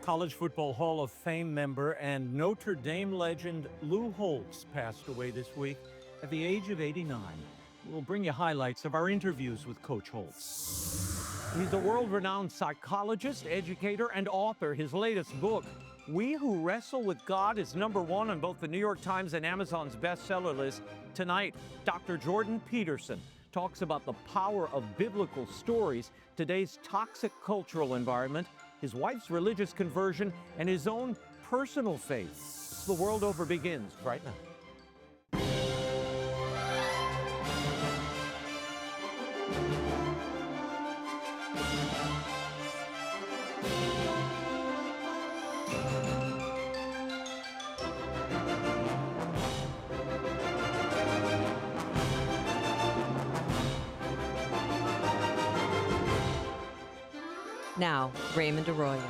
College Football Hall of Fame member and Notre Dame legend Lou Holtz passed away this week at the age of 89. We'll bring you highlights of our interviews with Coach Holtz. He's a world-renowned psychologist, educator, and author. His latest book, We Who Wrestle with God, is #1 on both the New York Times and Amazon's bestseller list. Tonight, Dr. Jordan Peterson talks about the power of biblical stories, today's toxic cultural environment, his wife's religious conversion, and his own personal faith. The world over begins right now. Now, Raymond Arroyo.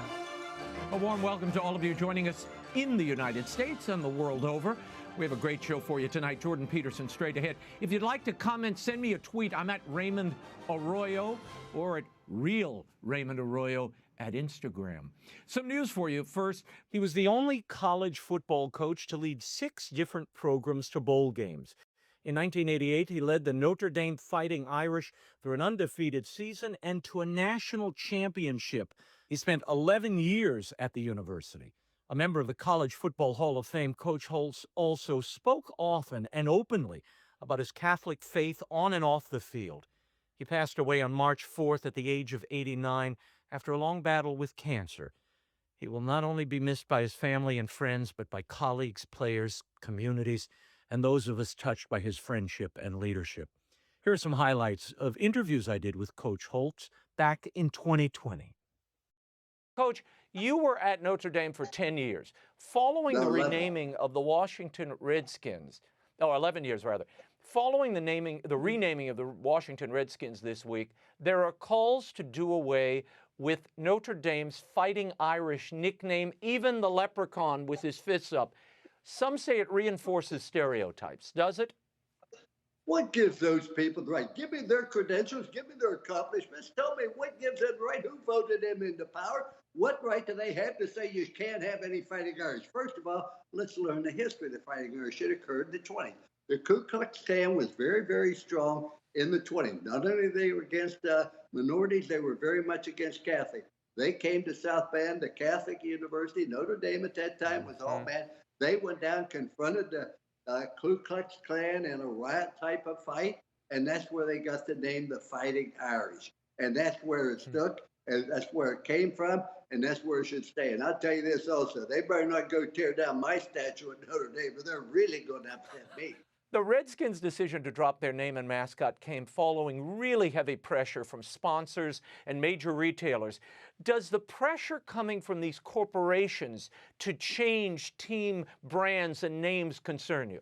A warm welcome to all of you joining us in the United States and the world over. We have a great show for you tonight. Jordan Peterson, straight ahead. If you'd like to comment, send me a tweet. I'm at Raymond Arroyo or at Real Raymond Arroyo at Instagram. Some news for you. First, he was the only college football coach to lead 6 different programs to bowl games. In 1988, he led the Notre Dame Fighting Irish through an undefeated season and to a national championship. He spent 11 years at the university. A member of the College Football Hall of Fame, Coach Holtz also spoke often and openly about his Catholic faith on and off the field. He passed away on March 4th at the age of 89 after a long battle with cancer. He will not only be missed by his family and friends, but by colleagues, players, communities, and those of us touched by his friendship and leadership. Here are some highlights of interviews I did with Coach Holtz back in 2020. Coach, you were at Notre Dame for 10 years. Following the renaming of the Washington Redskins, 11 years rather, following the renaming of the Washington Redskins this week, there are calls to do away with Notre Dame's Fighting Irish nickname, even the leprechaun with his fists up. Some say it reinforces stereotypes. Does it? What gives those people the right? Give me their credentials. Give me their accomplishments. Tell me what gives them the right. Who voted them into power? What right do they have to say you can't have any Fighting Irish? First of all, let's learn the history of the Fighting Irish. It occurred in the 20s. The Ku Klux Klan was very, very strong in the 20s. Not only they were against minorities, they were very much against Catholics. They came to South Bend, the Catholic University. Notre Dame at that time was all bad. They went down, confronted the Ku Klux Klan in a riot type of fight, and that's where they got the name the Fighting Irish. And that's where it stuck, and that's where it came from, and that's where it should stay. And I'll tell you this also, they better not go tear down my statue at Notre Dame, but they're really going to upset me. The Redskins' decision to drop their name and mascot came following really heavy pressure from sponsors and major retailers. Does the pressure coming from these corporations to change team brands and names concern you?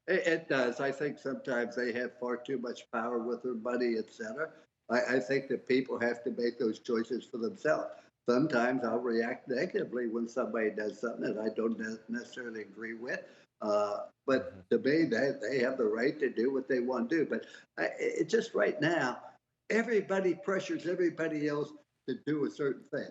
It does. I think sometimes they have far too much power with their money, et cetera. I think that people have to make those choices for themselves. Sometimes I'll react negatively when somebody does something that I don't necessarily agree with. But to me, they have the right to do what they want to do. But it just right now, everybody pressures everybody else to do a certain thing.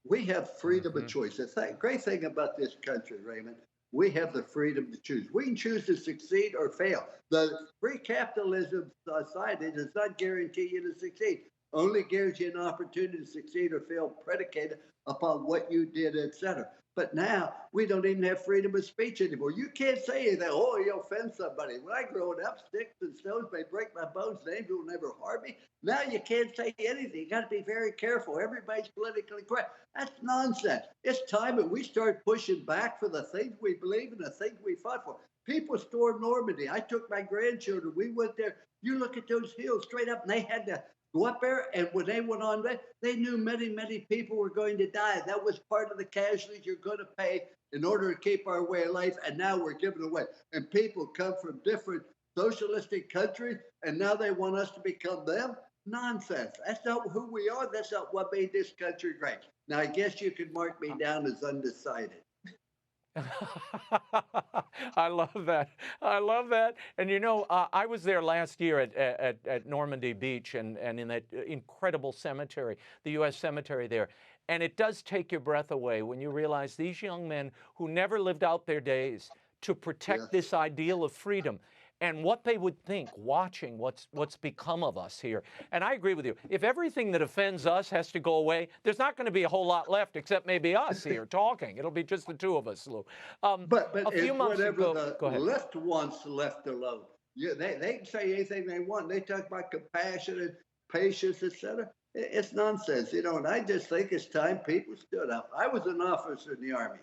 We have freedom of choice. The great thing about this country, Raymond, we have the freedom to choose. We can choose to succeed or fail. The free capitalism society does not guarantee you to succeed. Only gives you an opportunity to succeed or fail predicated upon what you did, et cetera. But now we don't even have freedom of speech anymore. You can't say anything. Oh, you offend somebody. When I growing up, sticks and stones may break my bones. Names will never harm me. Now you can't say anything. You got to be very careful. Everybody's politically correct. That's nonsense. It's time that we start pushing back for the things we believe in, the things we fought for. People stormed Normandy. I took my grandchildren. We went there. You look at those hills straight up, and they had to go up there, and when they went on there, they knew many, many people were going to die. That was part of the casualties you're going to pay in order to keep our way of life, and now we're giving away. And people come from different socialistic countries, and now they want us to become them? Nonsense. That's not who we are. That's not what made this country great. Now, I guess you could mark me down as undecided. I love that. I love that. And you know, I was there last year at Normandy Beach and in that incredible cemetery, the U.S. cemetery there. And it does take your breath away when you realize these young men who never lived out their days to protect Yes. this ideal of freedom and what they would think watching what's become of us here. And I agree with you. If everything that offends us has to go away, there's not going to be a whole lot left except maybe us here talking. It'll be just the two of us, Lou. But A few it's months whatever ago, the go ahead. left wants left alone. Yeah, they can say anything they want. They talk about compassion and patience, etc. It's nonsense, you know. And I just think it's time people stood up. I was an officer in the Army,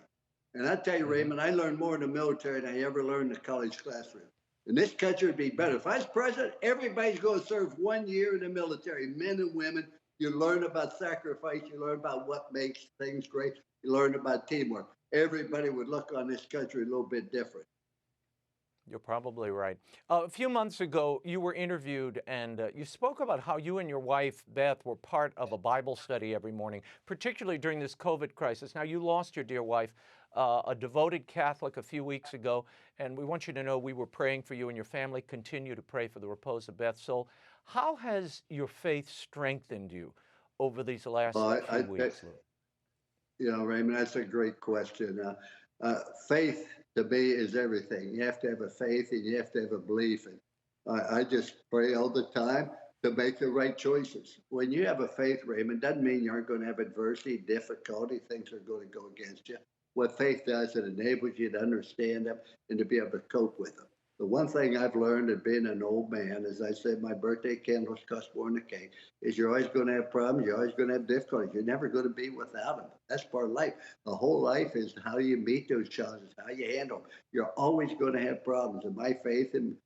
and I tell you, Raymond, I learned more in the military than I ever learned in the college classroom. And this country would be better. If I was president, everybody's going to serve 1 year in the military, men and women. You learn about sacrifice. You learn about what makes things great. You learn about teamwork. Everybody would look on this country a little bit different. You're probably right. A few months ago, you were interviewed and you spoke about how you and your wife, Beth, were part of a Bible study every morning, particularly during this COVID crisis. Now, you lost your dear wife, a devoted Catholic, a few weeks ago, and we want you to know we were praying for you and your family. Continue to pray for the repose of Beth's soul. How has your faith strengthened you over these last few weeks? You know, Raymond, that's a great question. Faith to me is everything. You have to have a faith and you have to have a belief. And I just pray all the time to make the right choices. When you have a faith, Raymond, doesn't mean you aren't going to have adversity, difficulty, things are going to go against you. What faith does, it enables you to understand them and to be able to cope with them. The one thing I've learned in being an old man, as I said, my birthday candles cost more than a cake, is you're always going to have problems. You're always going to have difficulties. You're never going to be without them. That's part of life. The whole life is how you meet those challenges, how you handle them. You're always going to have problems. And my faith and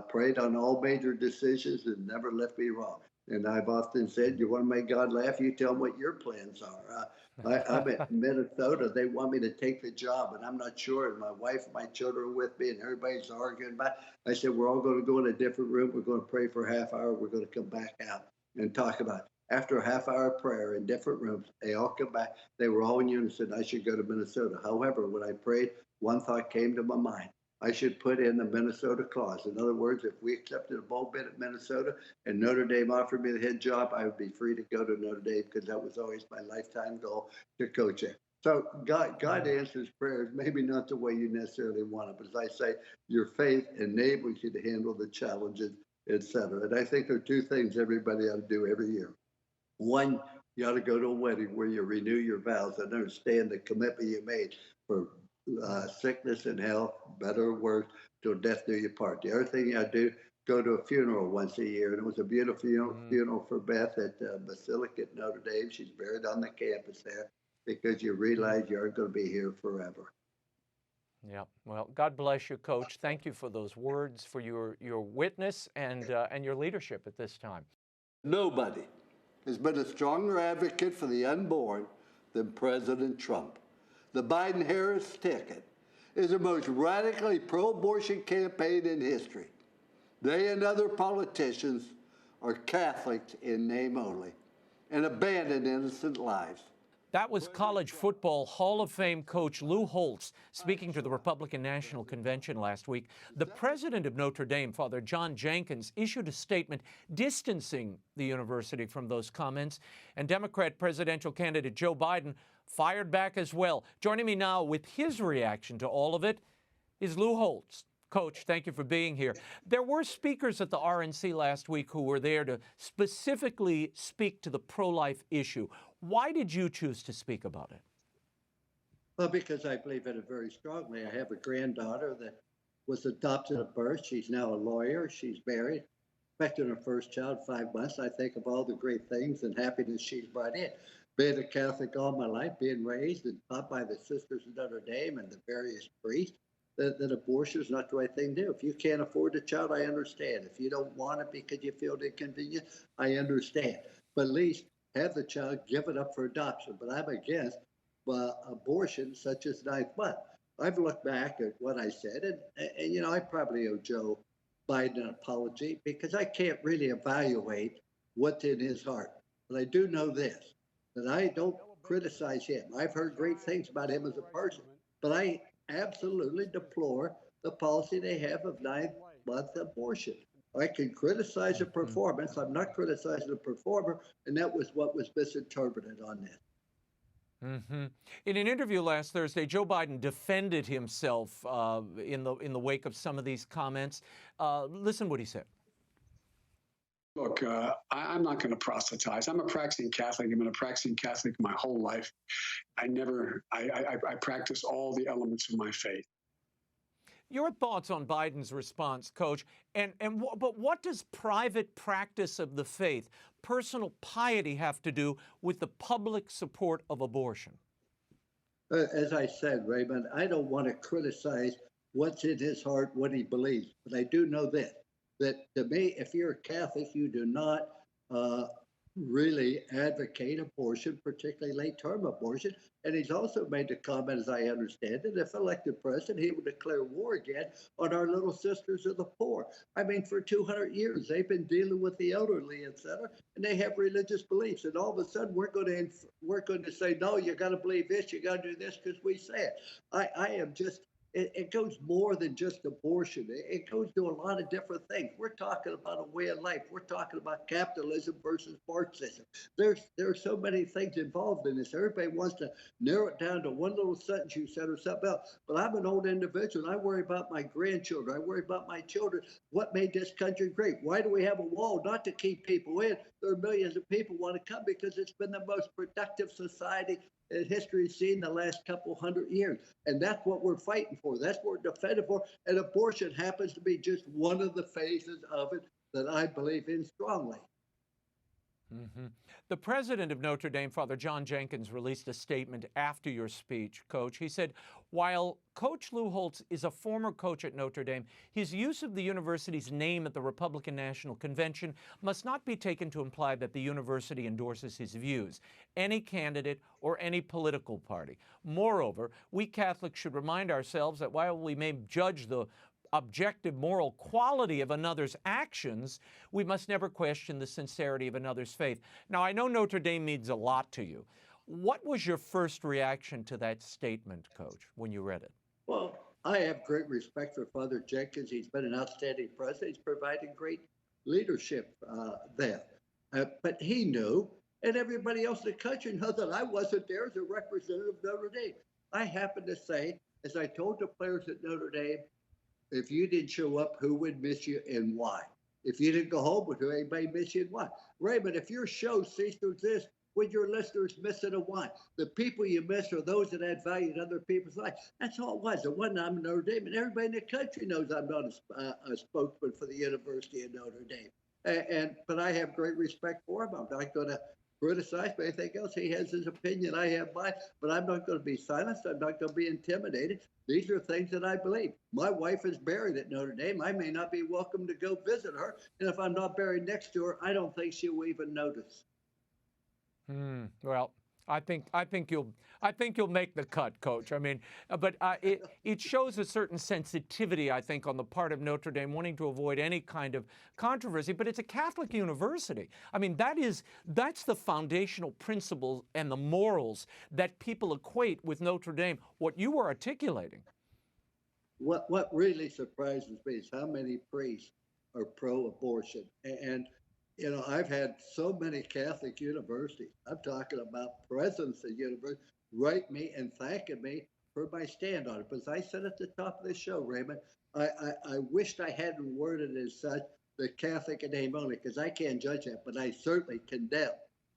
prayed on all major decisions and never left me wrong. And I've often said, you want to make God laugh, you tell him what your plans are. I'm at Minnesota. They want me to take the job, and I'm not sure. And my wife and my children are with me, and everybody's arguing about it. I said, we're all going to go in a different room. We're going to pray for a half hour. We're going to come back out and talk about it. After a half hour prayer in different rooms, they all come back. They were all in unison. I should go to Minnesota. However, when I prayed, one thought came to my mind. I should put in the Minnesota clause. In other words, if we accepted a bowl bid at Minnesota and Notre Dame offered me the head job, I would be free to go to Notre Dame because that was always my lifetime goal to coach it. So God answers prayers, maybe not the way you necessarily want it, but as I say, your faith enables you to handle the challenges, et cetera. And I think there are two things everybody ought to do every year. One, you ought to go to a wedding where you renew your vows and understand the commitment you made for sickness and health, better or worse, till death do you part. The other thing I do, go to a funeral once a year. And it was a beautiful funeral for Beth at Basilica at Notre Dame. She's buried on the campus there because you realize you aren't going to be here forever. Yeah. Well, God bless you, Coach. Thank you for those words, for your witness and your leadership at this time. Nobody has been a stronger advocate for the unborn than President Trump. The Biden-Harris ticket is the most radically pro-abortion campaign in history. They and other politicians are Catholics in name only and abandon innocent lives. That was college football Hall of Fame coach Lou Holtz speaking to the Republican National Convention last week. The president of Notre Dame, Father John Jenkins, issued a statement distancing the university from those comments, and Democrat presidential candidate Joe Biden fired back as well. Joining me now with his reaction to all of it is Lou Holtz. Coach, thank you for being here. There were speakers at the RNC last week who were there to specifically speak to the pro-life issue. Why did you choose to speak about it? Well, because I believe in it very strongly. I have a granddaughter that was adopted at birth. She's now a lawyer. She's married, expecting her first child 5 months. I think of all the great things and happiness she's brought in. Being a Catholic all my life, being raised and taught by the Sisters of Notre Dame and the various priests, that abortion is not the right thing to do. If you can't afford a child, I understand. If you don't want it because you feel inconvenient, I understand. But at least have the child, give it up for adoption. But I'm against abortion such as ninth month. I've looked back at what I said, and you know, I probably owe Joe Biden an apology because I can't really evaluate what's in his heart. But I do know this, that I don't criticize him. I've heard great things about him as a person, but I absolutely deplore the policy they have of 9-month abortion. I can criticize the performance. I'm not criticizing the performer, and that was what was misinterpreted on this. In an interview last Thursday, Joe Biden defended himself in the wake of some of these comments. Listen what he said. Look, I'm not going to proselytize. I'm a practicing Catholic. I've been a practicing Catholic my whole life. I practice all the elements of my faith. Your thoughts on Biden's response, Coach, but what does private practice of the faith, personal piety, have to do with the public support of abortion? As I said, Raymond, I don't want to criticize what's in his heart, what he believes, but I do know this, that to me, if you're a Catholic, you do not really advocate abortion, particularly late-term abortion. And he's also made the comment, as I understand it, if elected president, he would declare war again on our little sisters of the poor. I mean, for 200 years, they've been dealing with the elderly, et cetera, and they have religious beliefs. And all of a sudden, we're going to say, no, you got to believe this, you got to do this because we say it. I am just. It goes more than just abortion. It goes to a lot of different things. We're talking about a way of life. We're talking about capitalism versus Marxism. There are so many things involved in this. Everybody wants to narrow it down to one little sentence you said or something else. But I'm an old individual. I worry about my grandchildren. I worry about my children. What made this country great? Why do we have a wall? Not to keep people in. There are millions of people who want to come because it's been the most productive society history has seen the last couple hundred years. And that's what we're fighting for. That's what we're defending for. And abortion happens to be just one of the phases of it that I believe in strongly. The president of Notre Dame, Father John Jenkins, released a statement after your speech, Coach. He said, while Coach Lou Holtz is a former coach at Notre Dame, his use of the university's name at the Republican National Convention must not be taken to imply that the university endorses his views, any candidate or any political party. Moreover, we Catholics should remind ourselves that while we may judge the objective moral quality of another's actions, we must never question the sincerity of another's faith. Now, I know Notre Dame means a lot to you. What was your first reaction to that statement, Coach, when you read it? Well, I have great respect for Father Jenkins. He's been an outstanding president. He's provided great leadership there. But he knew, and everybody else in the country knew, that I wasn't there as a representative of Notre Dame. I happen to say, as I told the players at Notre Dame, if you didn't show up, who would miss you and why? If you didn't go home, would anybody miss you and why? Raymond, if your show ceased to exist, would your listeners miss it and why? The people you miss are those that add value to other people's lives. That's all it was. It wasn't I'm Notre Dame, and everybody in the country knows I'm not a spokesman for the University of Notre Dame. But I have great respect for him. I'm not going to criticize, but anything else. He has his opinion, I have mine, but I'm not going to be silenced. I'm not going to be intimidated. These are things that I believe. My wife is buried at Notre Dame. I may not be welcome to go visit her, and if I'm not buried next to her, I don't think she'll even notice. Well, I think you'll make the cut, Coach. I mean, but it shows a certain sensitivity, I think, on the part of Notre Dame, wanting to avoid any kind of controversy. But it's a Catholic university. I mean, that's the foundational principles and the morals that people equate with Notre Dame. What you were articulating. What really surprises me is how many priests are pro-abortion. And you know, I've had so many Catholic universities, I'm talking about presidents of universities, write me and thanking me for my stand on it. But as I said at the top of the show, Raymond, I wished I hadn't worded it as such, the Catholic in name only, because I can't judge that, but I certainly condemn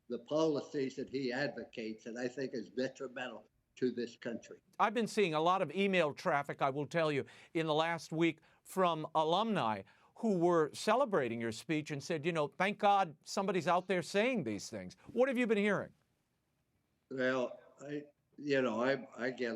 the policies that he advocates, and I think is detrimental to this country. I've been seeing a lot of email traffic, I will tell you, in the last week from alumni who were celebrating your speech and said, you know, thank God somebody's out there saying these things. What have you been hearing? Well, I get a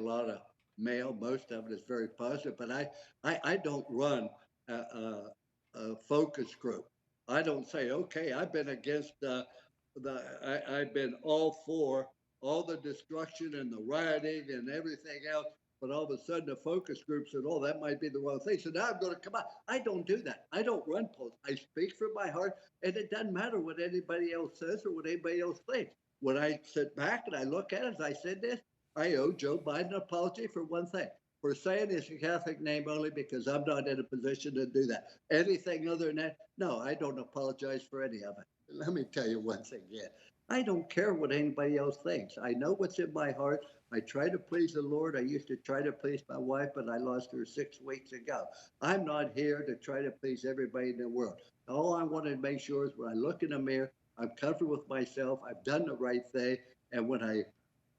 lot of mail. Most of it is very positive, but I don't run a focus group. I don't say, okay, I've been against I've been all for all the destruction and the rioting and everything else. But all of a sudden, the focus group said, oh, that might be the wrong thing. So now I'm going to come out. I don't do that. I don't run polls. I speak from my heart, and it doesn't matter what anybody else says or what anybody else thinks. When I sit back and I look at it, as I said this, I owe Joe Biden an apology for one thing, for saying it's a Catholic name only because I'm not in a position to do that. Anything other than that, no, I don't apologize for any of it. Let me tell you one thing yet. I don't care what anybody else thinks. I know what's in my heart. I try to please the Lord. I used to try to please my wife, but I lost her 6 weeks ago. I'm not here to try to please everybody in the world. All I want to make sure is when I look in the mirror, I'm comfortable with myself. I've done the right thing. And when I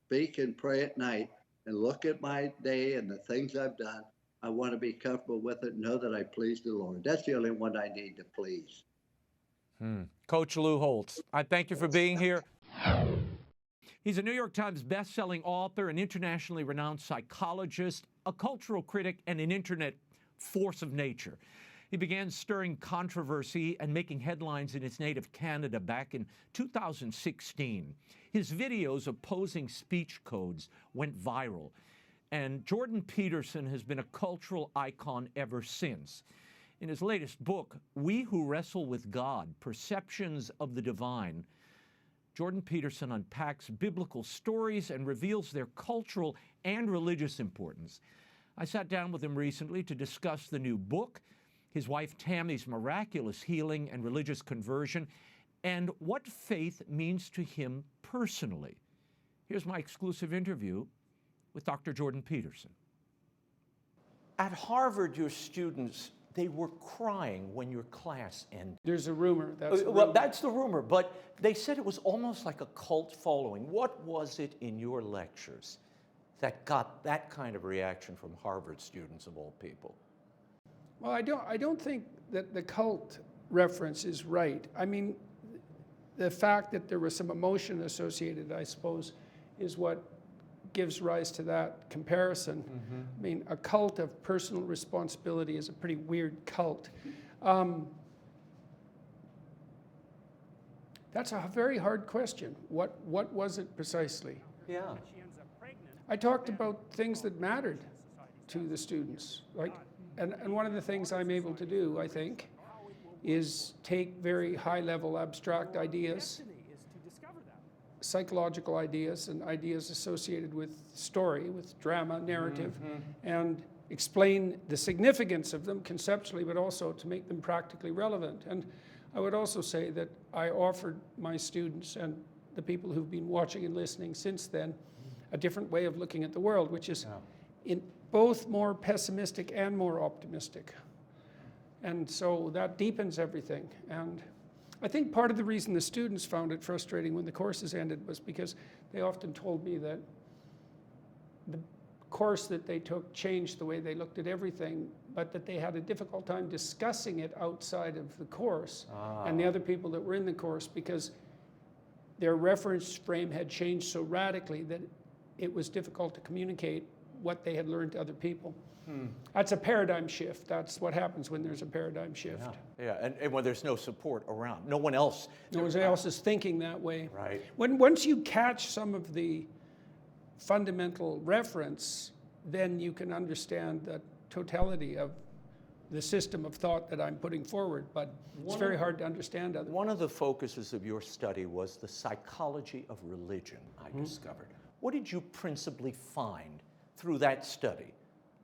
speak and pray at night and look at my day and the things I've done, I want to be comfortable with it and know that I please the Lord. That's the only one I need to please. Coach Lou Holtz, I thank you for being here. He's a New York Times best-selling author, an internationally renowned psychologist, a cultural critic, and an internet force of nature. He began stirring controversy and making headlines in his native Canada back in 2016. His videos opposing speech codes went viral, and Jordan Peterson has been a cultural icon ever since. In his latest book, Who Wrestle with God, Perceptions of the Divine, Jordan Peterson unpacks biblical stories and reveals their cultural and religious importance. I sat down with him recently to discuss the new book, his wife Tammy's miraculous healing and religious conversion, and what faith means to him personally. Here's my exclusive interview with Dr. Jordan Peterson. At Harvard, your students, they were crying when your class ended. There's a rumor. That's the Well, rumor. that's the rumor, but they said it was almost like a cult following. What was it in your lectures that got that kind of reaction from Harvard students of all people? Well, I don't think that the cult reference is right. I mean, the fact that there was some emotion associated, I suppose, is what gives rise to that comparison. I mean, a cult of personal responsibility is a pretty weird cult. That's a very hard question. What was it precisely? Yeah. I talked about things that mattered to the students. And one of the things I'm able to do, I think, is take very high-level abstract ideas, psychological ideas, and ideas associated with story, with drama, narrative, and explain the significance of them conceptually, but also to make them practically relevant. And I would also say that I offered my students and the people who've been watching and listening since then a different way of looking at the world, which is in both more pessimistic and more optimistic. And so that deepens everything. And I think part of the reason the students found it frustrating when the courses ended was because they often told me that the course that they took changed the way they looked at everything, but that they had a difficult time discussing it outside of the course and the other people that were in the course, because their reference frame had changed so radically that it was difficult to communicate what they had learned to other people. That's a paradigm shift. That's what happens when there's a paradigm shift. Yeah, and when there's no support around, no one else is thinking that way. Right. Once you catch some of the fundamental reference, then you can understand the totality of the system of thought that I'm putting forward, but it's very hard to understand otherwise. One of the focuses of your study was the psychology of religion, I discovered. What did you principally find through that study?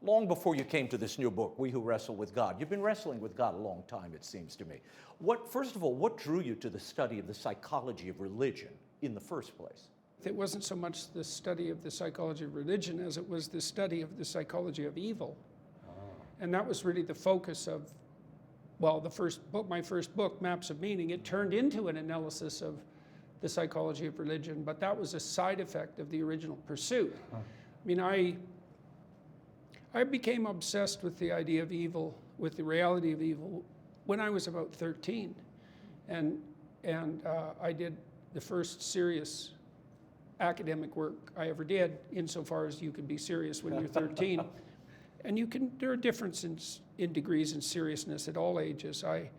Long before you came to this new book, We Who Wrestle with God. You've been wrestling with God a long time, it seems to me. First of all, what drew you to the study of the psychology of religion in the first place? It wasn't so much the study of the psychology of religion as it was the study of the psychology of evil. And that was really the focus of, well, my first book, Maps of Meaning. It turned into an analysis of the psychology of religion, but that was a side effect of the original pursuit. I mean, I became obsessed with the idea of evil, with the reality of evil, when I was about 13. And I did the first serious academic work I ever did, insofar as you can be serious when you're 13. And there are differences in degrees and seriousness at all ages. I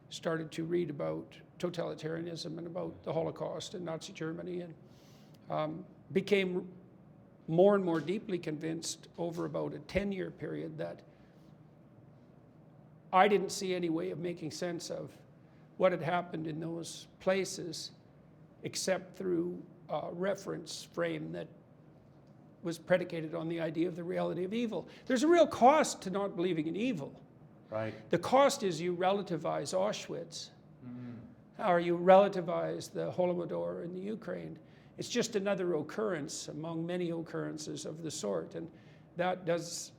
started to read about totalitarianism and about the Holocaust and Nazi Germany, and became more and more deeply convinced over about a 10-year period that I didn't see any way of making sense of what had happened in those places except through a reference frame that was predicated on the idea of the reality of evil. There's a real cost to not believing in evil. Right. The cost is you relativize Auschwitz, or you relativize the Holodomor in the Ukraine. It's just another occurrence among many occurrences of the sort, and that does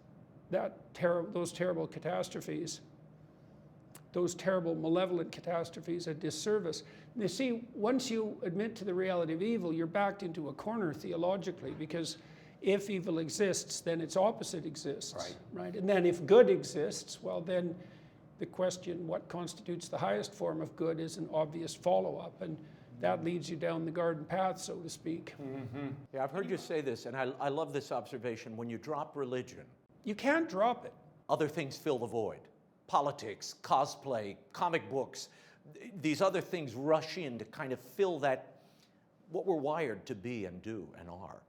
those terrible catastrophes, those terrible malevolent catastrophes, a disservice. And you see, once you admit to the reality of evil, you're backed into a corner theologically, because if evil exists, then its opposite exists. Right? And then if good exists, well, then the question, what constitutes the highest form of good, is an obvious follow-up, and that leads you down the garden path, so to speak. Yeah, I've heard you say this, and I love this observation. When you drop religion, You can't drop it. other things fill the void. Politics, cosplay, comic books, these other things rush in to kind of fill that, what we're wired to be and do and are.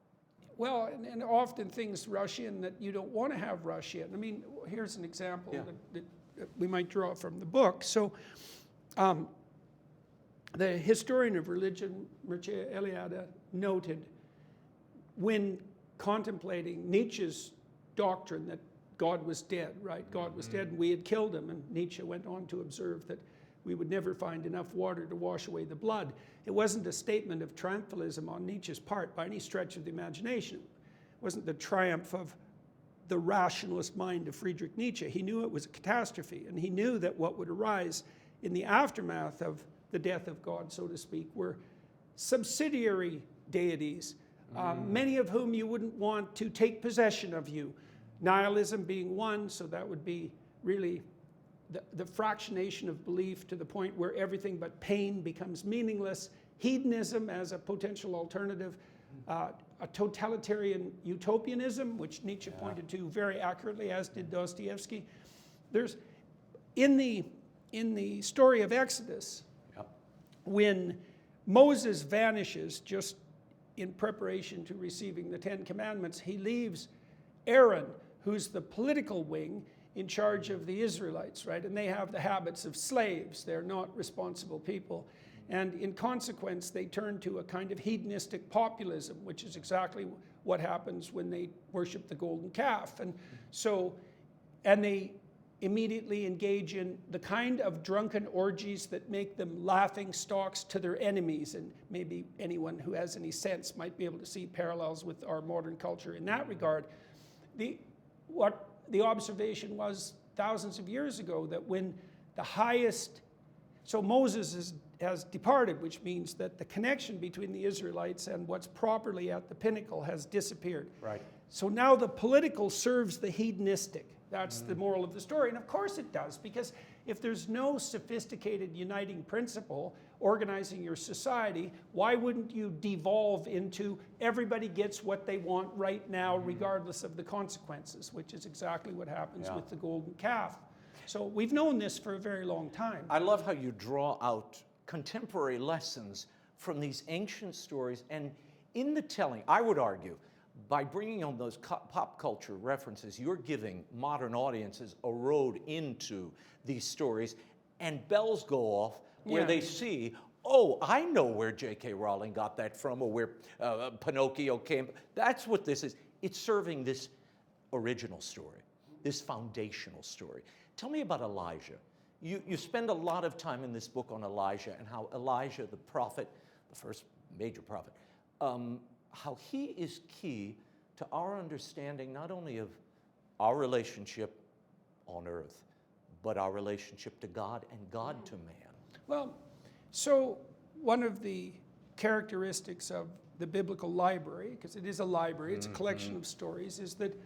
Well, and often things rush in that you don't want to have rush in. I mean, here's an example that we might draw from the book. So, the historian of religion, Mircea Eliade, noted when contemplating Nietzsche's doctrine that God was dead, right? God was dead and we had killed him. And Nietzsche went on to observe that we would never find enough water to wash away the blood. It wasn't a statement of triumphalism on Nietzsche's part by any stretch of the imagination. It wasn't the triumph of the rationalist mind of Friedrich Nietzsche. He knew it was a catastrophe, and he knew that what would arise in the aftermath of the death of God, so to speak, were subsidiary deities, many of whom you wouldn't want to take possession of you. Nihilism being one, so that would be really the fractionation of belief to the point where everything but pain becomes meaningless. Hedonism as a potential alternative, a totalitarian utopianism, which Nietzsche pointed to very accurately, as did Dostoevsky. There's in the story of Exodus, when Moses vanishes just in preparation to receiving the Ten Commandments, he leaves Aaron, who's the political wing, in charge of the Israelites, right? And they have the habits of slaves. They're not responsible people. And in consequence, they turn to a kind of hedonistic populism, which is exactly what happens when they worship the golden calf. And so, and they immediately engage in the kind of drunken orgies that make them laughing stocks to their enemies. And maybe anyone who has any sense might be able to see parallels with our modern culture in that regard. What the observation was thousands of years ago, that when the highest, so Moses has departed, which means that the connection between the Israelites and what's properly at the pinnacle has disappeared. Right. So now the political serves the hedonistic. That's the moral of the story. And of course it does, because if there's no sophisticated uniting principle organizing your society, why wouldn't you devolve into everybody gets what they want right now, regardless of the consequences, which is exactly what happens with the golden calf. So we've known this for a very long time. I love how you draw out contemporary lessons from these ancient stories, and in the telling, I would argue, by bringing on those pop culture references, you're giving modern audiences a road into these stories, and bells go off where they see, oh, I know where J.K. Rowling got that from, or where Pinocchio came. That's what this is. It's serving this original story, this foundational story. Tell me about Elijah. You spend a lot of time in this book on Elijah, and how Elijah, the prophet, the first major prophet, how he is key to our understanding not only of our relationship on earth, but our relationship to God and God to man. Well, so one of the characteristics of the biblical library, because it is a library, it's a collection of stories, is that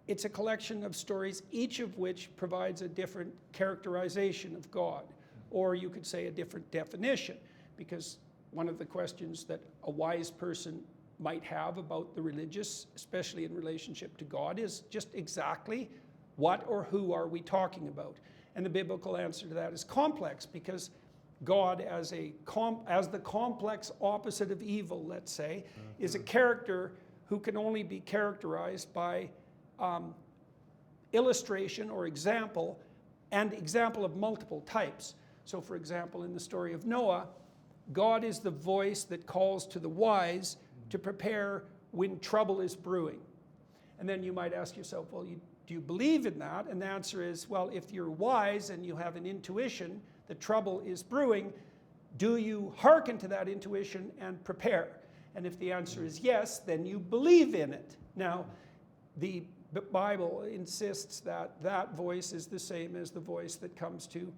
it's a collection of stories, each of which provides a different characterization of God, or you could say a different definition, because one of the questions that a wise person might have about the religious, especially in relationship to God, is just exactly what or who are we talking about? And the biblical answer to that is complex, because God, as the complex opposite of evil, let's say, is a character who can only be characterized by illustration or example, and example of multiple types. So for example, in the story of Noah, God is the voice that calls to the wise to prepare when trouble is brewing. And then you might ask yourself, well, do you believe in that? And the answer is, well, if you're wise and you have an intuition that trouble is brewing, do you hearken to that intuition and prepare? And if the answer is yes, then you believe in it. Now, the Bible insists that that voice is the same as the voice that comes to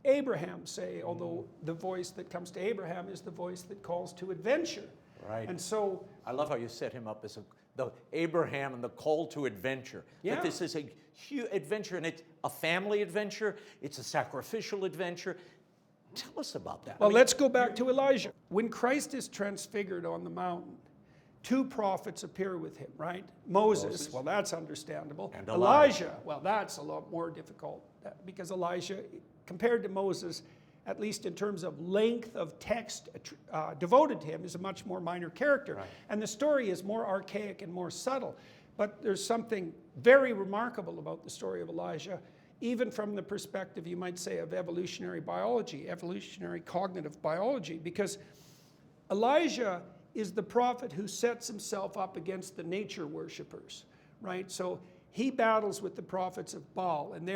Abraham, say, although the voice that comes to Abraham is the voice that calls to adventure. Right. And so I love how you set him up as the Abraham and the call to adventure. Yeah. That this is a huge adventure, and it's a family adventure. It's a sacrificial adventure. Tell us about that. Well, let's go back to Elijah. When Christ is transfigured on the mountain, 2 prophets appear with him, right? Moses, well, that's understandable. And Elijah, well, that's a lot more difficult because Elijah, compared to Moses, at least in terms of length of text devoted to him, is a much more minor character. Right. And the story is more archaic and more subtle. But there's something very remarkable about the story of Elijah, even from the perspective, you might say, of evolutionary biology, evolutionary cognitive biology, because Elijah is the prophet who sets himself up against the nature worshippers, right? So he battles with the prophets of Baal, and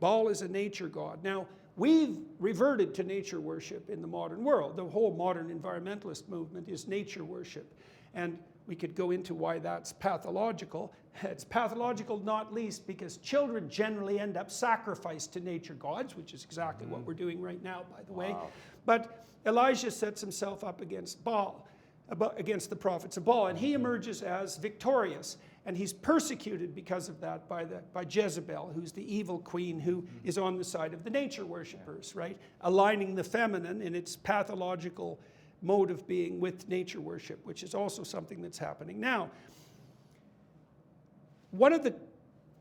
Baal is a nature god. Now, we've reverted to nature worship in the modern world. The whole modern environmentalist movement is nature worship. And we could go into why that's pathological. It's pathological not least because children generally end up sacrificed to nature gods, which is exactly what we're doing right now, by the way. But Elijah sets himself up against Baal, against the prophets of Baal, and he emerges as victorious. And he's persecuted because of that by Jezebel, who's the evil queen who is on the side of the nature worshippers, right? Aligning the feminine in its pathological mode of being with nature worship, which is also something that's happening now. One of the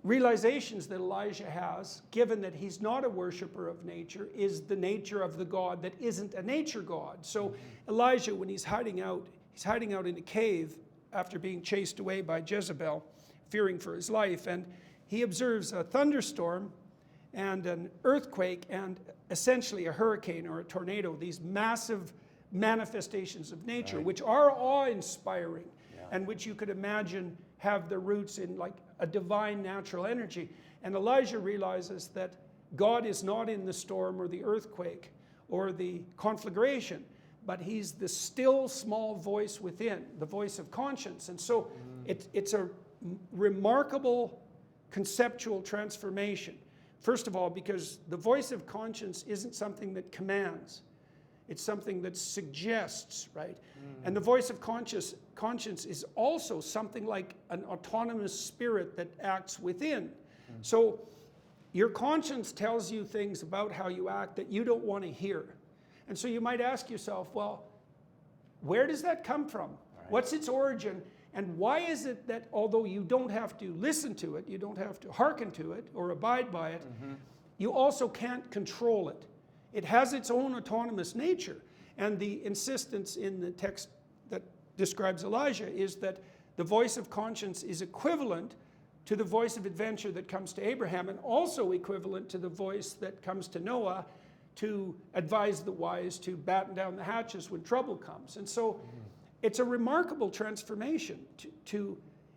realizations that Elijah has, given that he's not a worshiper of nature, is the nature of the God that isn't a nature God. So Elijah, when he's hiding out in a cave after being chased away by Jezebel, fearing for his life, and he observes a thunderstorm and an earthquake and essentially a hurricane or a tornado, these massive manifestations of nature, Right. which are awe-inspiring, and which you could imagine have their roots in like a divine natural energy. And Elijah realizes that God is not in the storm or the earthquake or the conflagration, but he's the still small voice within, the voice of conscience. And so it's a remarkable conceptual transformation. First of all, because the voice of conscience isn't something that commands. It's something that suggests, right? And the voice of conscience is also something like an autonomous spirit that acts within. So your conscience tells you things about how you act that you don't want to hear. And so you might ask yourself, well, where does that come from? Right. What's its origin? And why is it that although you don't have to listen to it, you don't have to hearken to it or abide by it, you also can't control it? It has its own autonomous nature. And the insistence in the text that describes Elijah is that the voice of conscience is equivalent to the voice of adventure that comes to Abraham, and also equivalent to the voice that comes to Noah to advise the wise to batten down the hatches when trouble comes. And so it's a remarkable transformation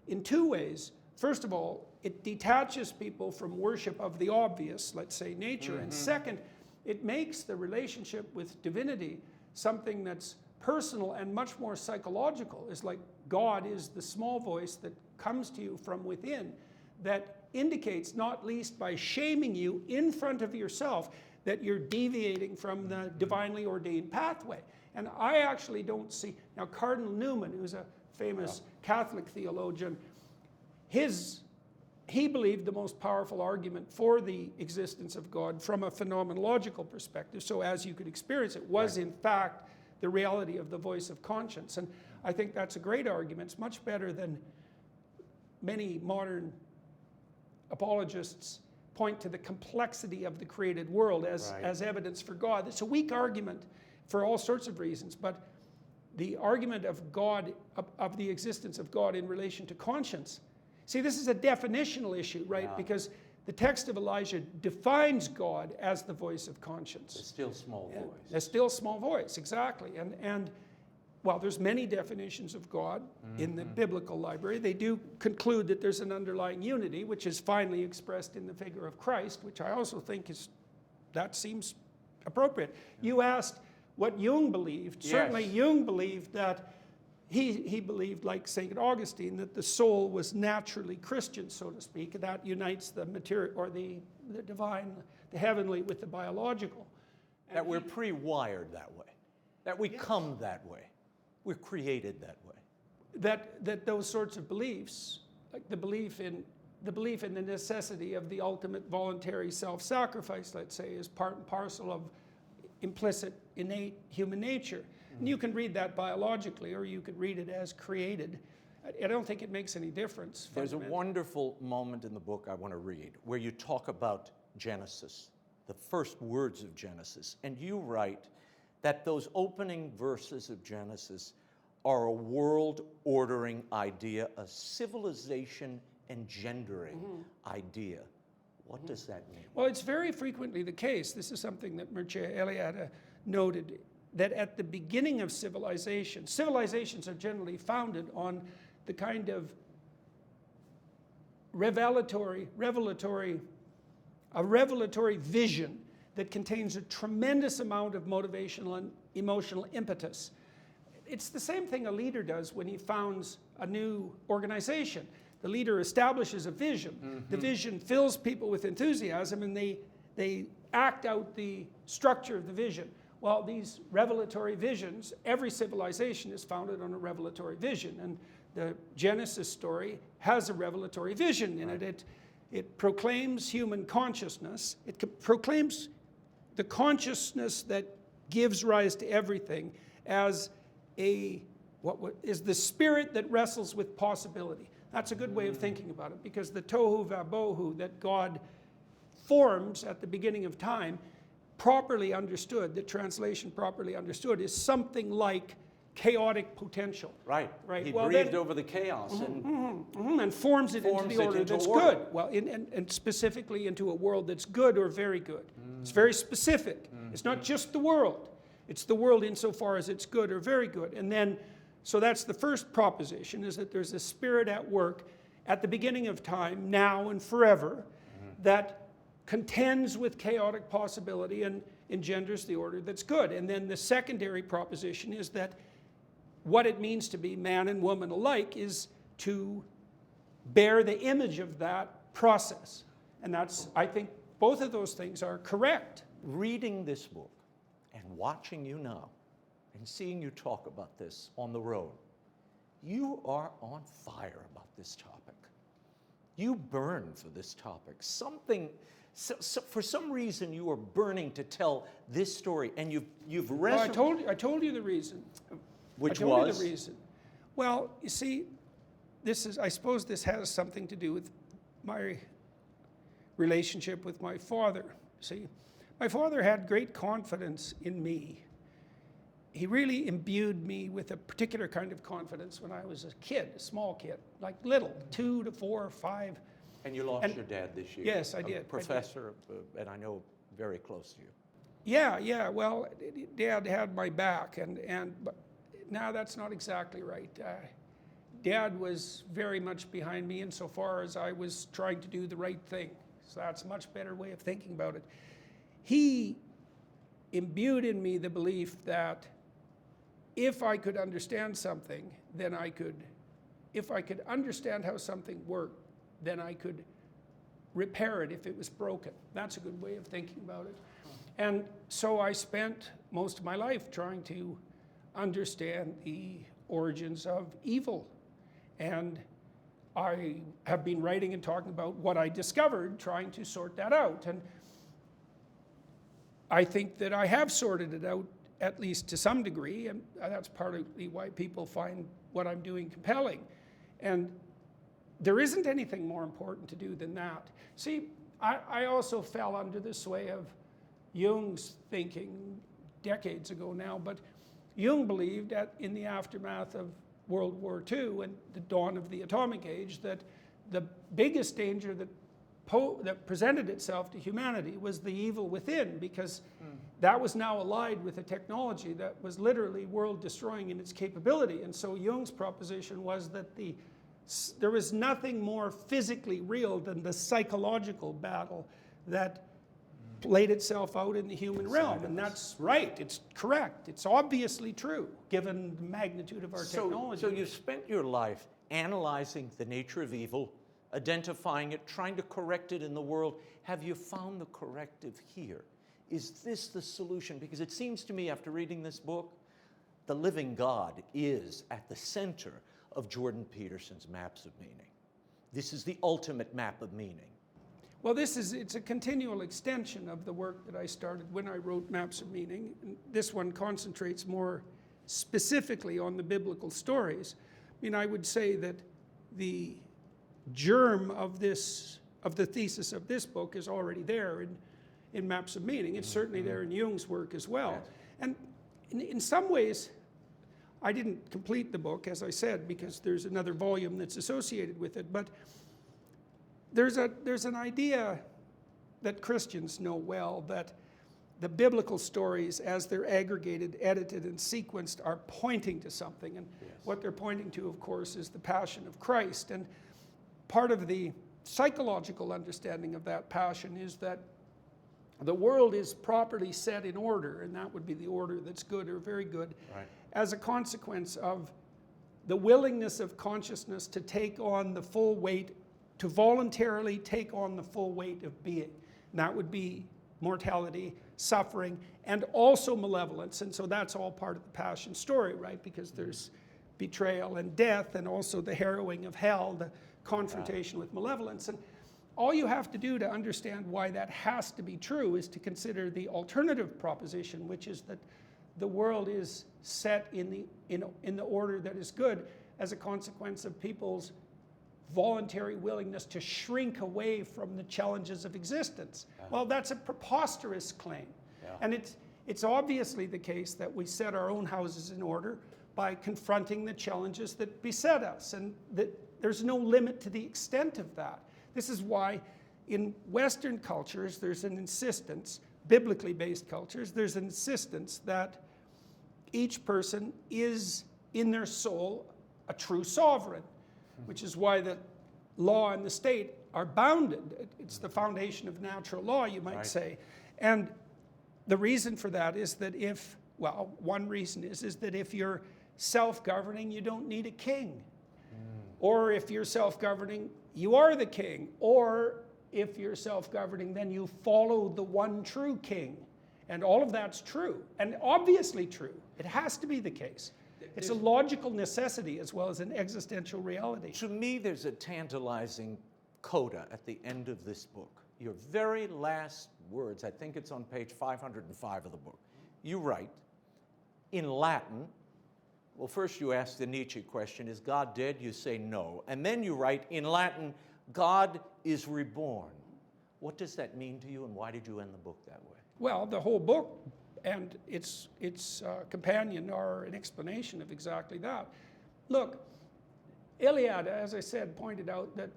in 2 ways. First of all, it detaches people from worship of the obvious, let's say nature. And second, it makes the relationship with divinity something that's personal and much more psychological. It's like God is the small voice that comes to you from within that indicates, not least by shaming you in front of yourself, that you're deviating from the divinely ordained pathway. And I actually don't see, now Cardinal Newman, who's a famous Catholic theologian, he believed the most powerful argument for the existence of God from a phenomenological perspective, so as you could experience it, was in fact the reality of the voice of conscience. And I think that's a great argument. It's much better than many modern apologists point to the complexity of the created world as evidence for God. It's a weak argument for all sorts of reasons, but the argument of God, of the existence of God in relation to conscience. See, this is a definitional issue, right? Yeah. Because the text of Elijah defines God as the voice of conscience. The still small voice. The still small voice, exactly. And well, there's many definitions of God in the biblical library. They do conclude that there's an underlying unity, which is finally expressed in the figure of Christ, which I also think that seems appropriate. You asked what Jung believed. Yes. Certainly Jung believed that he believed, like St. Augustine, that the soul was naturally Christian, so to speak. That unites the material, or the divine, the heavenly with the biological. That we're pre-wired that way. That we come that way. We're created that way. That those sorts of beliefs, like the belief in the necessity of the ultimate voluntary self-sacrifice, let's say, is part and parcel of implicit, innate human nature. And you can read that biologically, or you could read it as created. I don't think it makes any difference. There's a wonderful moment in the book I want to read where you talk about Genesis, the first words of Genesis, and you write that those opening verses of Genesis are a world-ordering idea, a civilization engendering idea. What does that mean? Well, it's very frequently the case. This is something that Mircea Eliade noted, that at the beginning of civilizations are generally founded on the kind of revelatory vision that contains a tremendous amount of motivational and emotional impetus. It's the same thing a leader does when he founds a new organization. The leader establishes a vision. The vision fills people with enthusiasm, and they act out the structure of the vision. Well, these revelatory visions, every civilization is founded on a revelatory vision, and the Genesis story has a revelatory vision in it. It proclaims human consciousness. It proclaims the consciousness that gives rise to everything as what is the spirit that wrestles with possibility. That's a good way of thinking about it, because the tohu vabohu that God forms at the beginning of time, properly understood, the translation properly understood, is something like chaotic potential. Right. He Well, breathed over the chaos and forms it into the order into that's order. good. Well, and specifically into a world that's good or very good. It's very specific. It's not just the world. It's the world insofar as it's good or very good. And then, so that's the first proposition, is that there's a spirit at work at the beginning of time, now and forever, that contends with chaotic possibility and engenders the order that's good. And then the secondary proposition is that what it means to be man and woman alike is to bear the image of that process. And that's, I think, both of those things are correct. Reading this book and watching you now and seeing you talk about this on the road, you are on fire about this topic. You burn for this topic. For some reason, you are burning to tell this story, and you've wrestled. Well, I told you the reason. Which I told was? you the reason. Well, you see, I suppose this has something to do with my relationship with my father. See, my father had great confidence in me. He really imbued me with a particular kind of confidence when I was a kid, a small kid, like little, 2 to 4 or 5. And you lost your dad this year. Yes, I did. A professor, and I know very close to you. Yeah. Well, Dad had my back, but now that's not exactly right. Dad was very much behind me insofar as I was trying to do the right thing. So that's a much better way of thinking about it. He imbued in me the belief that if I could understand something, then if I could understand how something worked, then I could repair it if it was broken. That's a good way of thinking about it. And so I spent most of my life trying to understand the origins of evil. And I have been writing and talking about what I discovered, trying to sort that out. And I think that I have sorted it out, at least to some degree, and that's partly why people find what I'm doing compelling. And there isn't anything more important to do than that. See, I also fell under the sway of Jung's thinking decades ago now, but Jung believed that in the aftermath of World War II and the dawn of the atomic age, that the biggest danger that that presented itself to humanity was the evil within, because that was now allied with a technology that was literally world-destroying in its capability. And so Jung's proposition was that there was nothing more physically real than the psychological battle that played itself out in the human realm. And that's right, it's correct, it's obviously true, given the magnitude of our technology. So you've spent your life analyzing the nature of evil, identifying it, trying to correct it in the world. Have you found the corrective here? Is this the solution? Because it seems to me, after reading this book, the living God is at the center of Jordan Peterson's maps of meaning. This is the ultimate map of meaning. Well, it's a continual extension of the work that I started when I wrote Maps of Meaning. And this one concentrates more specifically on the biblical stories. I mean, I would say that the germ of the thesis of this book is already there in Maps of Meaning. It's certainly there in Jung's work as well. And in some ways, I didn't complete the book, as I said, because there's another volume that's associated with it. But there's an idea that Christians know well, that the biblical stories, as they're aggregated, edited, and sequenced, are pointing to something. And what they're pointing to, of course, is the passion of Christ. And part of the psychological understanding of that passion is that the world is properly set in order, and that would be the order that's good or very good, as a consequence of the willingness of consciousness to take on the full weight, to voluntarily take on the full weight of being. And that would be mortality, suffering, and also malevolence. And so that's all part of the passion story, right? Because there's betrayal and death, and also the harrowing of hell, the confrontation with malevolence. And all you have to do to understand why that has to be true is to consider the alternative proposition, which is that the world is set in the order that is good as a consequence of people's voluntary willingness to shrink away from the challenges of existence. Well, that's a preposterous claim. And it's obviously the case that we set our own houses in order by confronting the challenges that beset us, and that there's no limit to the extent of that. This is why in Western cultures there's an insistence, biblically based cultures, there's an insistence that each person is in their soul a true sovereign, which is why the law and the state are bounded. It's the foundation of natural law, you might say. And the reason for that is that one reason is that if you're self-governing, you don't need a king. Or if you're self-governing, you are the king. Or if you're self-governing, then you follow the one true king. And all of that's true, and obviously true. It has to be the case. It's a logical necessity as well as an existential reality. To me, there's a tantalizing coda at the end of this book. Your very last words, I think it's on page 505 of the book. You write, in Latin, well, first you ask the Nietzsche question, is God dead? You say no. And then you write, in Latin, God is reborn. What does that mean to you, and why did you end the book that way? Well, the whole book and its companion are an explanation of exactly that. Look, Iliad, as I said, pointed out that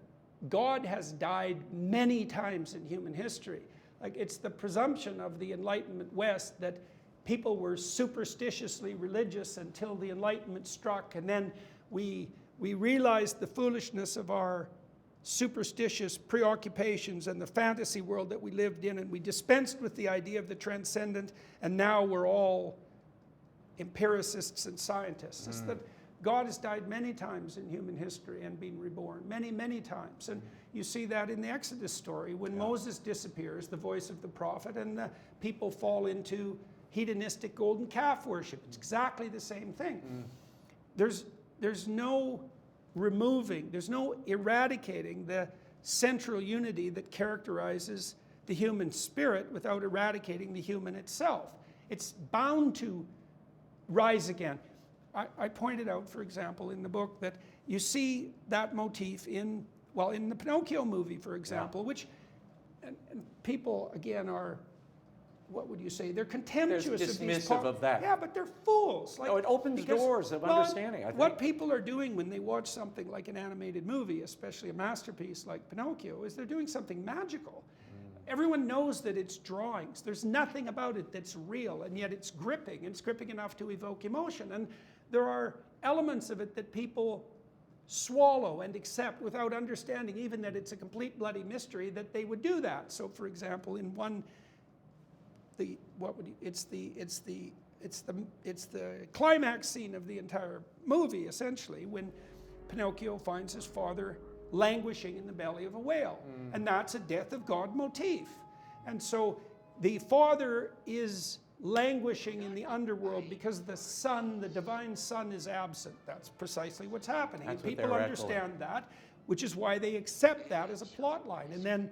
God has died many times in human history. Like, it's the presumption of the Enlightenment West that people were superstitiously religious until the Enlightenment struck, and then we realized the foolishness of our superstitious preoccupations and the fantasy world that we lived in, and we dispensed with the idea of the transcendent, and now we're all empiricists and scientists. It's that God has died many times in human history and been reborn, many, many times. And you see that in the Exodus story. When Moses disappears, the voice of the prophet, and the people fall into hedonistic golden calf worship. It's exactly the same thing. There's no removing, there's no eradicating the central unity that characterizes the human spirit without eradicating the human itself. It's bound to rise again. I pointed out, for example, in the book that you see that motif in the Pinocchio movie, for example, which and people, again, are what would you say? They're contemptuous of these dismissive of that. Yeah, but they're fools. No, it opens doors of understanding, I think. What people are doing when they watch something like an animated movie, especially a masterpiece like Pinocchio, is they're doing something magical. Everyone knows that it's drawings. There's nothing about it that's real, and yet it's gripping. It's gripping enough to evoke emotion. And there are elements of it that people swallow and accept without understanding even that it's a complete bloody mystery that they would do that. So, for example, in one, it's the climax scene of the entire movie, essentially, when Pinocchio finds his father languishing in the belly of a whale. And that's a death of God motif. And so the father is languishing in the underworld because the son, the divine son, is absent. That's precisely what's happening. That's and what people they're understand that, which is why they accept that as a plot line. And then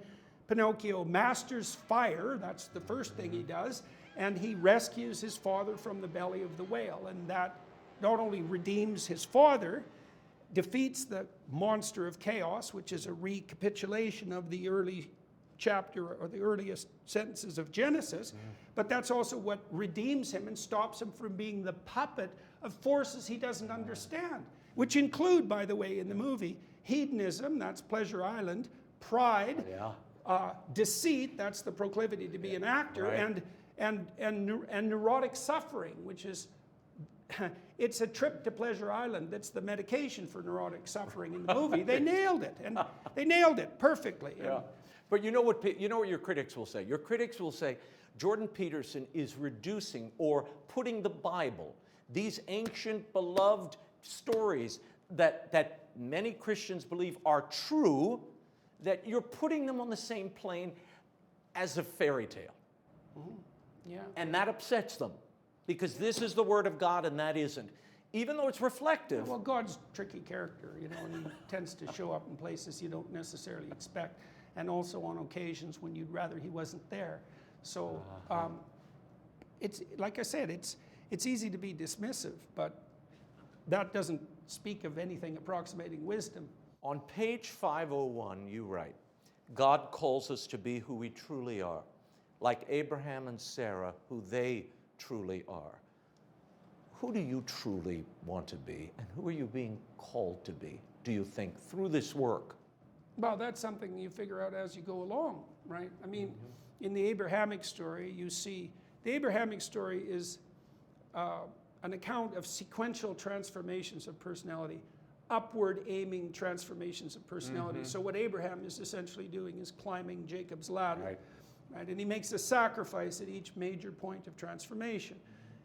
Pinocchio masters fire, that's the first thing he does, and he rescues his father from the belly of the whale. And that not only redeems his father, defeats the monster of chaos, which is a recapitulation of the early chapter or the earliest sentences of Genesis, but that's also what redeems him and stops him from being the puppet of forces he doesn't understand, which include, by the way, in the movie, hedonism, that's Pleasure Island, pride, deceit, that's the proclivity to be an actor, and neurotic suffering, which is it's a trip to Pleasure Island that's the medication for neurotic suffering in the movie. They nailed it, and they nailed it perfectly. Yeah. But you know what your critics will say? Your critics will say Jordan Peterson is reducing or putting the Bible, these ancient beloved stories that many Christians believe are true, that you're putting them on the same plane as a fairy tale. Yeah. And that upsets them, because this is the Word of God and that isn't. Even though it's reflective. Well, God's a tricky character, and he tends to show up in places you don't necessarily expect, and also on occasions when you'd rather he wasn't there. So it's like I said, it's easy to be dismissive, but that doesn't speak of anything approximating wisdom. On page 501, you write, God calls us to be who we truly are, like Abraham and Sarah, who they truly are. Who do you truly want to be, and who are you being called to be, do you think, through this work? Well, that's something you figure out as you go along, right? I mean, in the Abrahamic story, you see, the Abrahamic story is an account of sequential transformations of personality, upward aiming transformations of personality. So what Abraham is essentially doing is climbing Jacob's ladder, right? And he makes a sacrifice at each major point of transformation.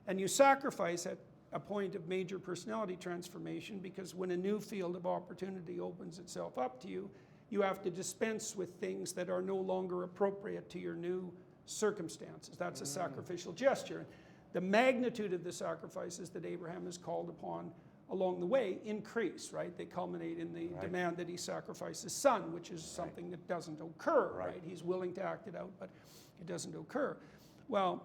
And you sacrifice at a point of major personality transformation because when a new field of opportunity opens itself up to you, you have to dispense with things that are no longer appropriate to your new circumstances. That's a sacrificial gesture. The magnitude of the sacrifices that Abraham is called upon along the way increase, right? They culminate in the demand that he sacrifice his son, which is something that doesn't occur, right? He's willing to act it out, but it doesn't occur. Well,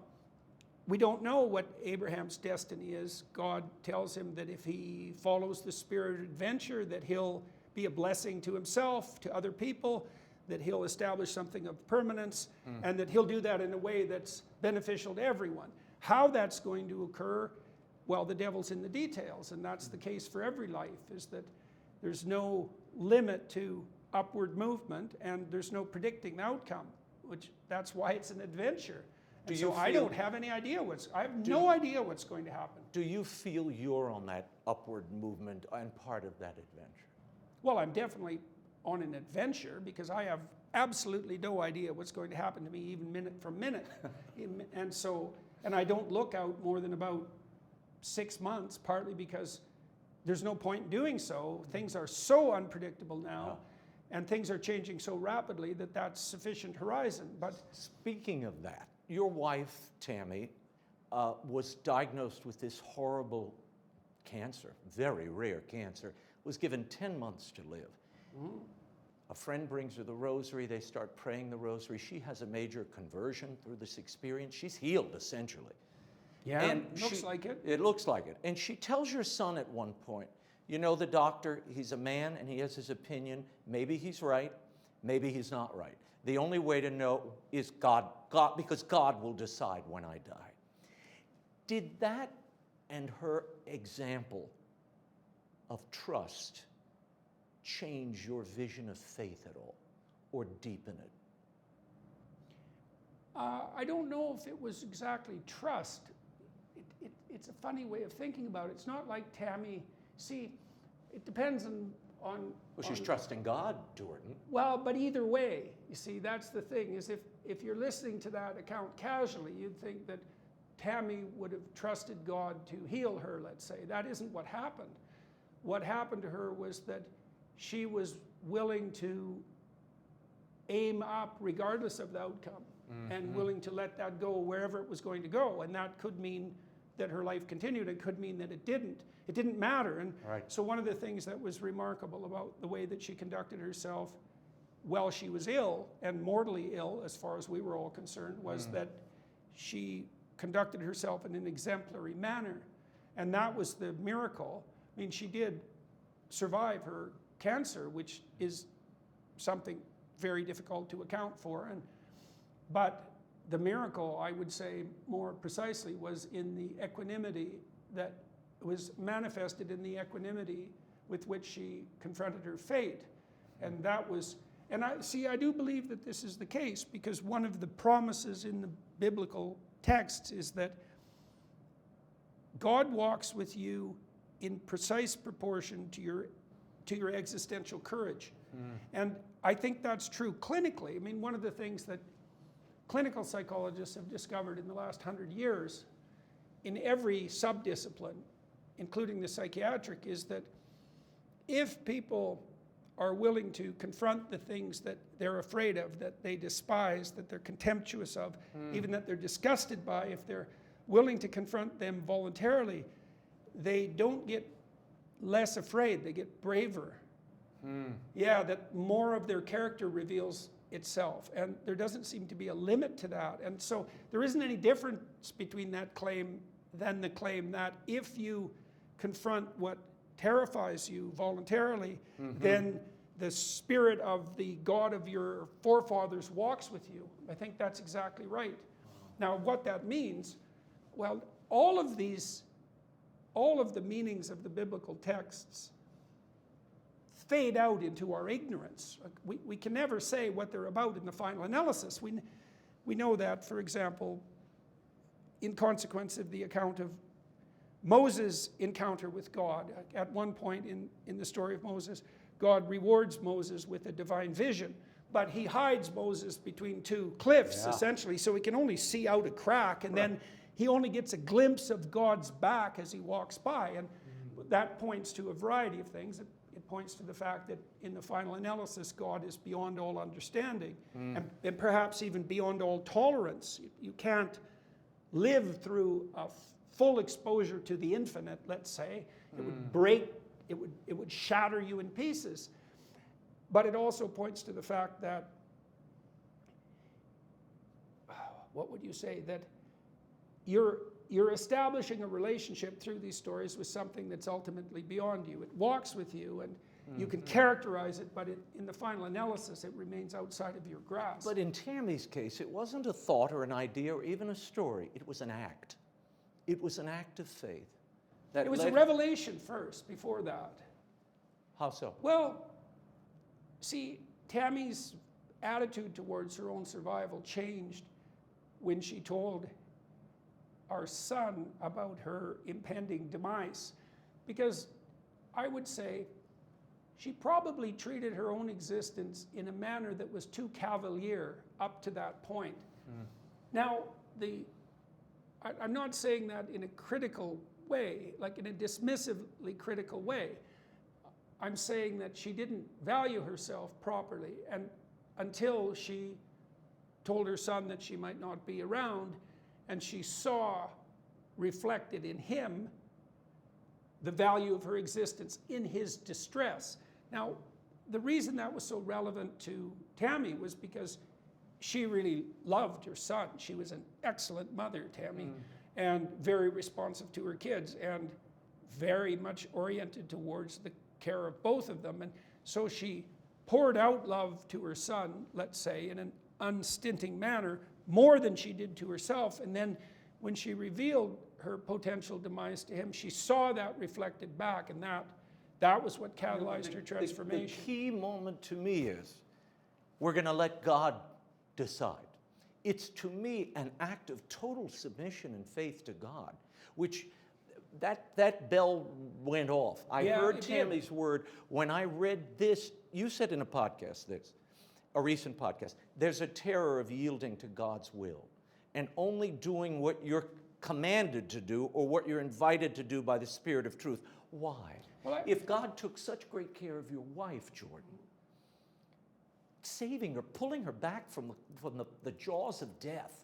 we don't know what Abraham's destiny is. God tells him that if he follows the spirit of adventure, that he'll be a blessing to himself, to other people, that he'll establish something of permanence, and that he'll do that in a way that's beneficial to everyone. How that's going to occur, well, the devil's in the details, and that's the case for every life, is that there's no limit to upward movement, and there's no predicting the outcome, which that's why it's an adventure. I don't have any idea I have no idea what's going to happen. Do you feel you're on that upward movement and part of that adventure? Well, I'm definitely on an adventure because I have absolutely no idea what's going to happen to me even minute from minute. And I don't look out more than about 6 months, partly because there's no point in doing so. Things are so unpredictable now, and things are changing so rapidly that that's sufficient horizon. But speaking of that, your wife, Tammy, was diagnosed with this horrible cancer, very rare cancer, was given 10 months to live. A friend brings her the rosary, they start praying the rosary. She has a major conversion through this experience. She's healed, essentially. Yeah, and looks like it. It looks like it. And she tells your son at one point, you know, the doctor, he's a man and he has his opinion. Maybe he's right, maybe he's not right. The only way to know is God, because God will decide when I die. Did that and her example of trust change your vision of faith at all, or deepen it? I don't know if it was exactly trust. It's a funny way of thinking about it. It's not like Tammy. See, it depends on. Well, she's trusting God, Jordan. Well, but either way, you see, that's the thing, is if you're listening to that account casually, you'd think that Tammy would have trusted God to heal her, let's say. That isn't what happened. What happened to her was that she was willing to aim up regardless of the outcome, and willing to let that go wherever it was going to go. And that could mean that her life continued. It could mean that it didn't. It didn't matter. And so one of the things that was remarkable about the way that she conducted herself while she was ill, and mortally ill as far as we were all concerned, was that she conducted herself in an exemplary manner. And that was the miracle. I mean, she did survive her cancer, which is something very difficult to account for. But the miracle, I would say more precisely, was in the equanimity that was manifested in the equanimity with which she confronted her fate. And that was, and I do believe that this is the case, because one of the promises in the biblical texts is that God walks with you in precise proportion to your existential courage. And I think that's true clinically. I mean, one of the things that clinical psychologists have discovered in the last 100 years in every subdiscipline, including the psychiatric, is that if people are willing to confront the things that they're afraid of, that they despise, that they're contemptuous of, even that they're disgusted by, if they're willing to confront them voluntarily, they don't get less afraid, they get braver. Yeah, that more of their character reveals itself, and there doesn't seem to be a limit to that. And so there isn't any difference between that claim than the claim that if you confront what terrifies you voluntarily, then the spirit of the God of your forefathers walks with you. I think that's exactly right. Now, what that means, well, all of the meanings of the biblical texts fade out into our ignorance. We can never say what they're about in the final analysis. We know that, for example, in consequence of the account of Moses' encounter with God. At one point in the story of Moses, God rewards Moses with a divine vision, but he hides Moses between two cliffs, essentially, so he can only see out a crack, and then he only gets a glimpse of God's back as he walks by. And that points to a variety of things. It points to the fact that in the final analysis, God is beyond all understanding, and perhaps even beyond all tolerance. You can't live through a full exposure to the infinite, let's say. It would break, it would shatter you in pieces. But it also points to the fact that, what would you say, that you're establishing a relationship through these stories with something that's ultimately beyond you. It walks with you, and you can characterize it, but in the final analysis, it remains outside of your grasp. But in Tammy's case, it wasn't a thought or an idea or even a story. It was an act. It was an act of faith. It was a revelation first, before that. How so? Well, see, Tammy's attitude towards her own survival changed when she told our son about her impending demise, because I would say she probably treated her own existence in a manner that was too cavalier up to that point. Now, I'm not saying that in a critical way, like in a dismissively critical way. I'm saying that she didn't value herself properly, and until she told her son that she might not be around, and she saw reflected in him the value of her existence in his distress. Now, the reason that was so relevant to Tammy was because she really loved her son. She was an excellent mother, Tammy, and very responsive to her kids, and very much oriented towards the care of both of them. And so she poured out love to her son, let's say, in an unstinting manner, more than she did to herself. And then when she revealed her potential demise to him, she saw that reflected back, and that was what catalyzed her transformation. The key moment to me is we're going to let God decide. It's, to me, an act of total submission and faith to God, which that bell went off. I heard Tammy's word. When I read this, you said in a recent podcast, there's a terror of yielding to God's will and only doing what you're commanded to do or what you're invited to do by the Spirit of truth. Why? Well, if God took such great care of your wife, Jordan, saving her, pulling her back from the jaws of death,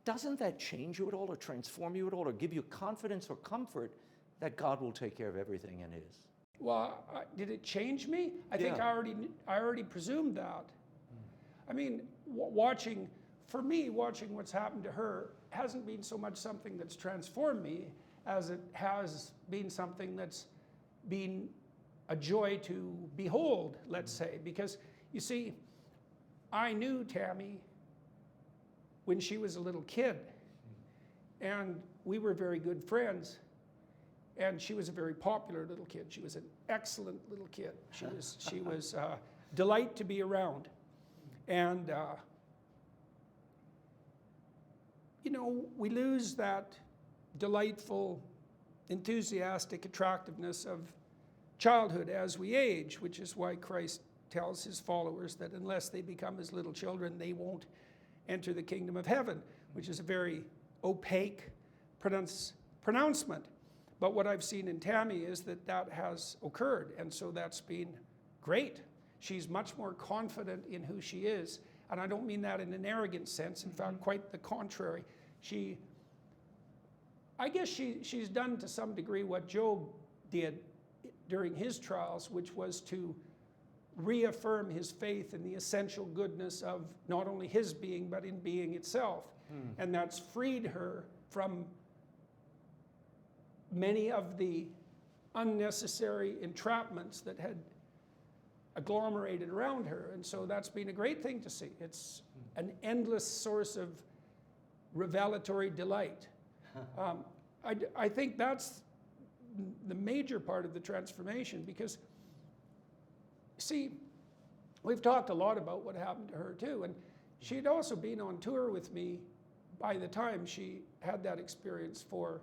doesn't that change you at all or transform you at all or give you confidence or comfort that God will take care of everything in His? Well, did it change me? I think I already presumed that. I mean, watching what's happened to her hasn't been so much something that's transformed me as it has been something that's been a joy to behold, let's say. Because, you see, I knew Tammy when she was a little kid, and we were very good friends. And she was a very popular little kid. She was an excellent little kid. She was a delight to be around. And, we lose that delightful, enthusiastic attractiveness of childhood as we age, which is why Christ tells his followers that unless they become as little children, they won't enter the kingdom of heaven, which is a very opaque pronouncement. But what I've seen in Tammy is that has occurred, and so that's been great. She's much more confident in who she is, and I don't mean that in an arrogant sense. In fact, quite the contrary. I guess she's done to some degree what Job did during his trials, which was to reaffirm his faith in the essential goodness of not only his being, but in being itself. And that's freed her from many of the unnecessary entrapments that had agglomerated around her. And so that's been a great thing to see. It's an endless source of revelatory delight. I think that's the major part of the transformation, because, see, we've talked a lot about what happened to her too, and she'd also been on tour with me by the time she had that experience for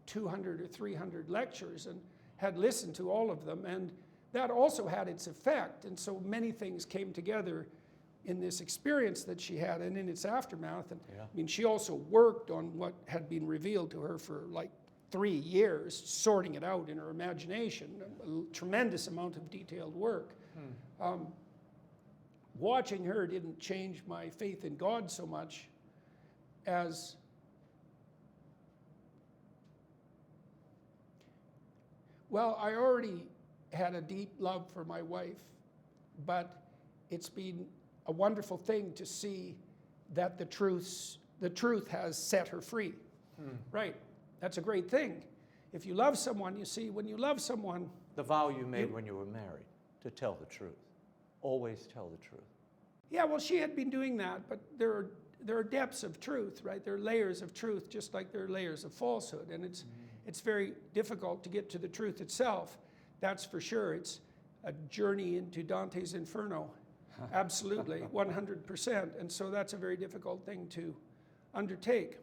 200 or 300 lectures and had listened to all of them, and that also had its effect. And so many things came together in this experience that she had and in its aftermath. And I mean, she also worked on what had been revealed to her for like 3 years, sorting it out in her imagination, a tremendous amount of detailed work. Watching her didn't change my faith in God so much as well, I already had a deep love for my wife, but it's been a wonderful thing to see that the truth has set her free. Right, that's a great thing. If you love someone, you see, when you love someone... The vow you made when you were married, to tell the truth. Always tell the truth. Yeah, well, she had been doing that, but there are depths of truth, right? There are layers of truth, just like there are layers of falsehood, and it's very difficult to get to the truth itself. That's for sure. It's a journey into Dante's Inferno. Absolutely, 100%. And so that's a very difficult thing to undertake.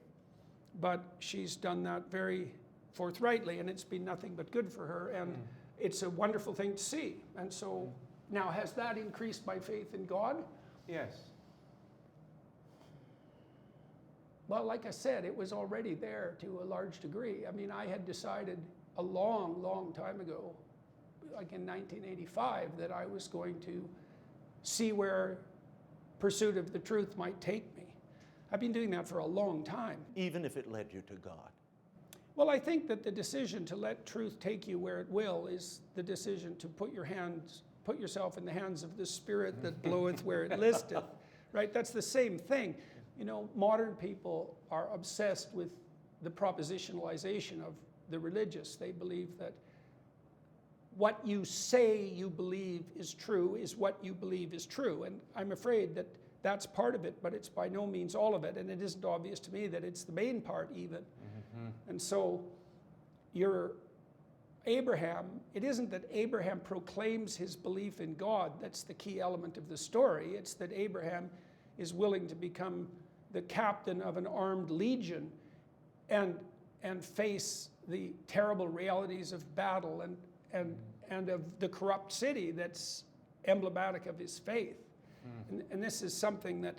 But she's done that very forthrightly, and it's been nothing but good for her. And it's a wonderful thing to see. And so now, has that increased my faith in God? Yes. Well, like I said, it was already there to a large degree. I mean, I had decided a long, long time ago, like in 1985, that I was going to see where pursuit of the truth might take me. I've been doing that for a long time. Even if it led you to God? Well, I think that the decision to let truth take you where it will is the decision to put yourself in the hands of the Spirit that bloweth where it listeth, right? That's the same thing. You know, modern people are obsessed with the propositionalization of the religious. They believe that what you say you believe is true is what you believe is true. And I'm afraid that that's part of it, but it's by no means all of it. And it isn't obvious to me that it's the main part even. And so Abraham, it isn't that Abraham proclaims his belief in God that's the key element of the story. It's that Abraham is willing to become the captain of an armed legion and and the terrible realities of battle and of the corrupt city that's emblematic of his faith. And this is something that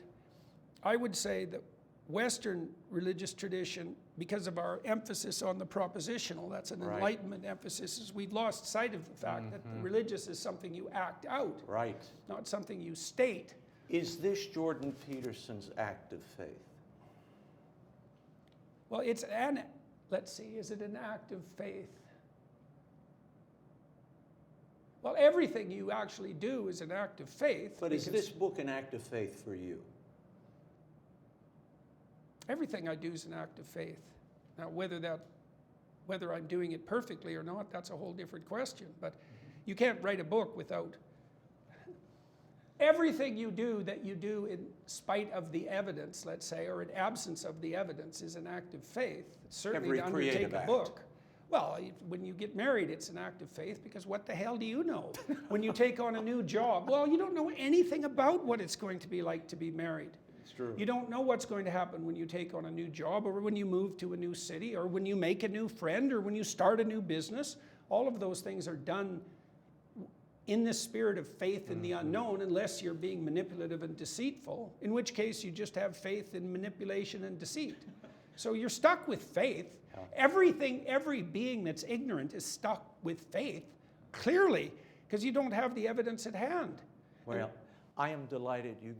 I would say that Western religious tradition, because of our emphasis on the propositional, that's an Enlightenment emphasis, is we've lost sight of the fact that the religious is something you act out, not something you state. Is this Jordan Peterson's act of faith? Well, let's see, is it an act of faith? Well, everything you actually do is an act of faith. But is this book an act of faith for you? Everything I do is an act of faith. Now, whether I'm doing it perfectly or not, that's a whole different question. But you can't write a book without everything you do that you do in spite of the evidence, let's say, or in absence of the evidence, is an act of faith. Certainly to undertake a book. Well, when you get married, it's an act of faith, because what the hell do you know? When you take on a new job, well, you don't know anything about what it's going to be like to be married. It's true. You don't know what's going to happen when you take on a new job, or when you move to a new city, or when you make a new friend, or when you start a new business. All of those things are done in the spirit of faith in the unknown, unless you're being manipulative and deceitful, in which case you just have faith in manipulation and deceit. So you're stuck with faith. Every being that's ignorant is stuck with faith, clearly, because you don't have the evidence at hand. Well, I am delighted you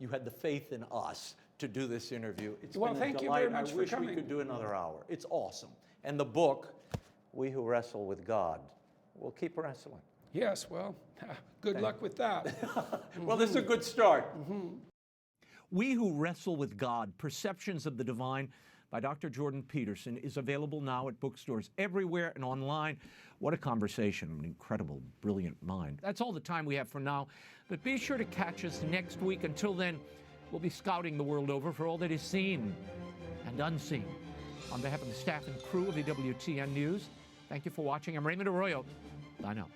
had the faith in us to do this interview. It's been a thank delight. you very much for coming. I wish we could do another hour. It's awesome. And the book, We Who Wrestle with God, will keep wrestling. Yes, well, good luck with that. Well, this is a good start. We Who Wrestle with God, Perceptions of the Divine by Dr. Jordan Peterson is available now at bookstores everywhere and online. What a conversation, an incredible, brilliant mind. That's all the time we have for now, but be sure to catch us next week. Until then, we'll be scouting the world over for all that is seen and unseen. On behalf of the staff and crew of EWTN News, thank you for watching. I'm Raymond Arroyo. Bye now.